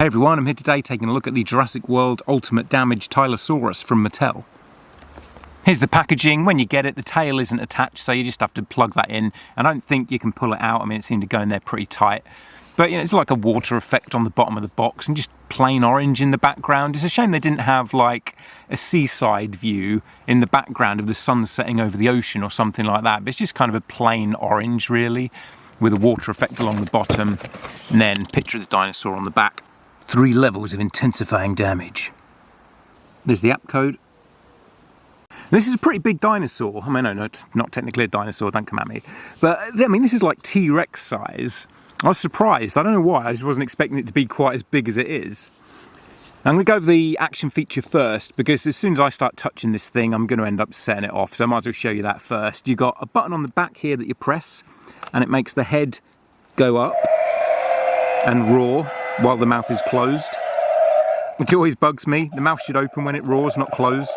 everyone, I'm here today taking a look at the Jurassic World Ultimate Damage Tylosaurus from Mattel. Here's the packaging. When you get it, the tail isn't attached, so you just have to plug that in. I don't think you can pull it out. I mean, it seemed to go in there pretty tight. But, you know, it's like a water effect on the bottom of the box and just plain orange in the background. It's a shame they didn't have, like, a seaside view in the background of the sun setting over the ocean or something like that. But it's just kind of a plain orange, really, with a water effect along the bottom. And then picture of the dinosaur on the back. 3 levels of intensifying damage. There's the app code. This is a pretty big dinosaur. I mean, no, it's not technically a dinosaur, don't come at me. But, I mean, this is like T-Rex size. I was surprised. I don't know why. I just wasn't expecting it to be quite as big as it is. I'm going to go over the action feature first, because as soon as I start touching this thing, I'm going to end up setting it off. So I might as well show you that first. You've got a button on the back here that you press, and it makes the head go up and roar while the mouth is closed, which always bugs me. The mouth should open when it roars, not close.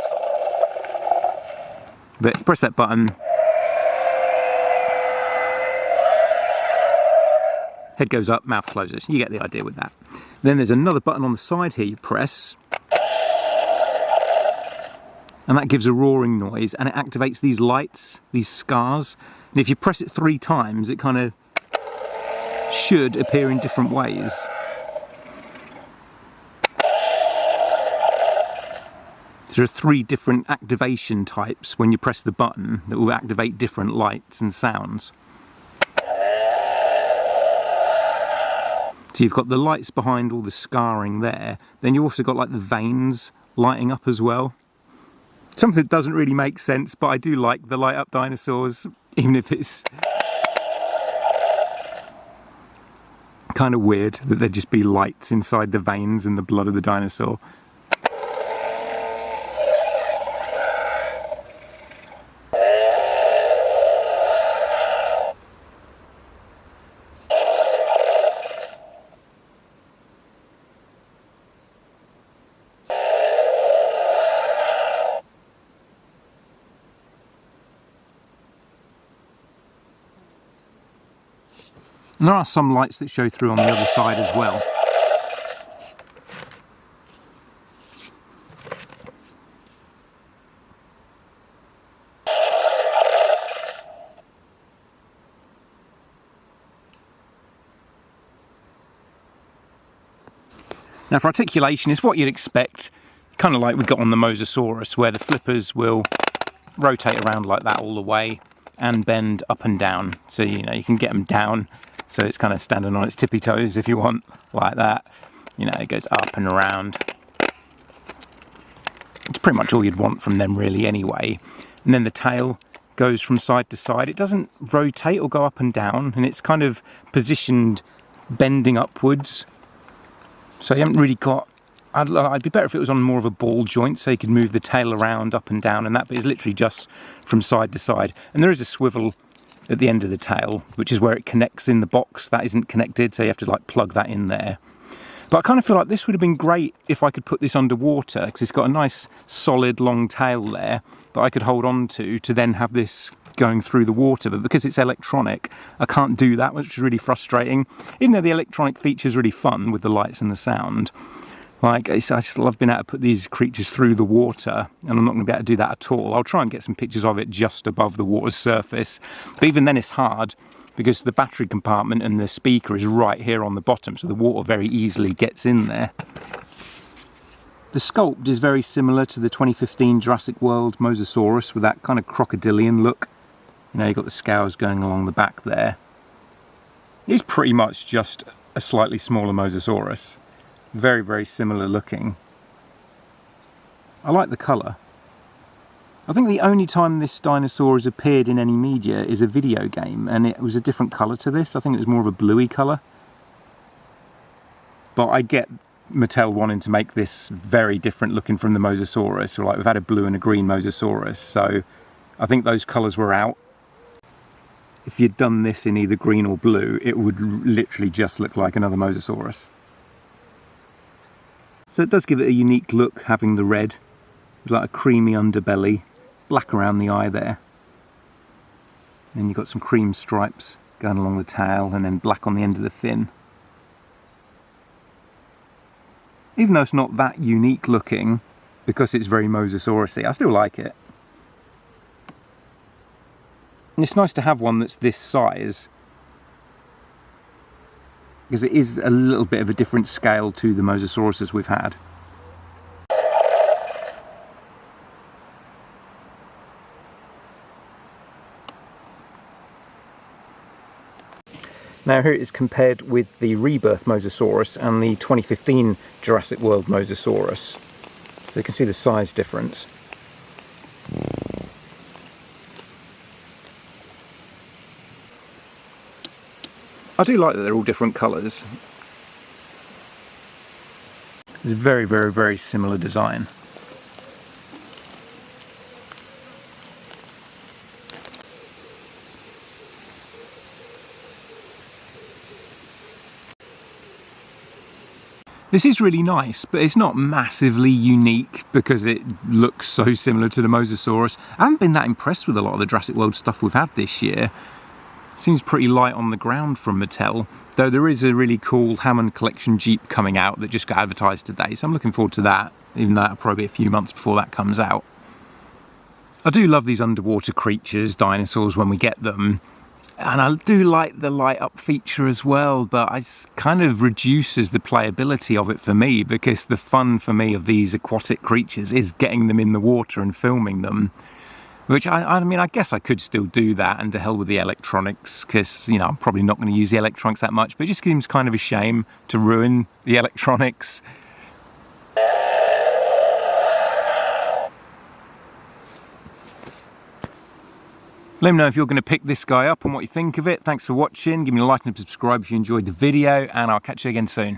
But press that button. Head goes up, mouth closes. You get the idea with that. Then there's another button on the side here you press. And that gives a roaring noise, and it activates these lights, these scars. And if you press it 3 times, it kind of should appear in different ways. There are 3 different activation types when you press the button that will activate different lights and sounds. So you've got the lights behind all the scarring there, then you also got like the veins lighting up as well. Something that doesn't really make sense, but I do like the light up dinosaurs, even if it's kind of weird that there'd just be lights inside the veins and the blood of the dinosaur. And there are some lights that show through on the other side as well. Now for articulation, it's what you'd expect, kind of like we got on the Mosasaurus, where the flippers will rotate around like that all the way and bend up and down. So, you know, you can get them down. So it's kind of standing on its tippy toes if you want, like that. You know, it goes up and around. It's pretty much all you'd want from them really anyway. And then the tail goes from side to side. It doesn't rotate or go up and down, and it's kind of positioned bending upwards. So you haven't really got... I'd be better if it was on more of a ball joint, so you could move the tail around up and down and that, but it's literally just from side to side. And there is a swivel at the end of the tail, which is where it connects in the box. That isn't connected, so you have to like plug that in there. But I kind of feel like this would have been great if I could put this underwater, because it's got a nice solid long tail there that I could hold on to then have this going through the water. But because it's electronic, I can't do that, which is really frustrating. Even though the electronic feature is really fun with the lights and the sound. Like, I just love being able to put these creatures through the water, and I'm not going to be able to do that at all. I'll try and get some pictures of it just above the water's surface, but even then it's hard because the battery compartment and the speaker is right here on the bottom, so the water very easily gets in there. The sculpt is very similar to the 2015 Jurassic World Mosasaurus with that kind of crocodilian look. You know, you've got the scales going along the back there. It's pretty much just a slightly smaller Mosasaurus. Very, very similar looking. I like the colour. I think the only time this dinosaur has appeared in any media is a video game, and it was a different colour to this. I think it was more of a bluey colour. But I get Mattel wanting to make this very different looking from the Mosasaurus. So like, we've had a blue and a green Mosasaurus, so I think those colours were out. If you'd done this in either green or blue, it would literally just look like another Mosasaurus. So it does give it a unique look, having the red, with like a creamy underbelly, black around the eye there. Then you've got some cream stripes going along the tail, and then black on the end of the fin. Even though it's not that unique looking, because it's very Mosasaurus-y, I still like it. And it's nice to have one that's this size, because it is a little bit of a different scale to the Mosasauruses we've had. Now here it is compared with the Rebirth Mosasaurus and the 2015 Jurassic World Mosasaurus. So you can see the size difference. I do like that they're all different colours. It's a very, very, very similar design. This is really nice, but it's not massively unique because it looks so similar to the Mosasaurus. I haven't been that impressed with a lot of the Jurassic World stuff we've had this year. Seems pretty light on the ground from Mattel, though there is a really cool Hammond Collection Jeep coming out that just got advertised today, so I'm looking forward to that, even though that'll probably be a few months before that comes out. I do love these underwater creatures, dinosaurs, when we get them. And I do like the light up feature as well, but it kind of reduces the playability of it for me, because the fun for me of these aquatic creatures is getting them in the water and filming them. Which, I mean, I guess I could still do that, and to hell with the electronics, because, you know, I'm probably not going to use the electronics that much, but it just seems kind of a shame to ruin the electronics. Let me know if you're going to pick this guy up and what you think of it. Thanks for watching. Give me a like and subscribe if you enjoyed the video, and I'll catch you again soon.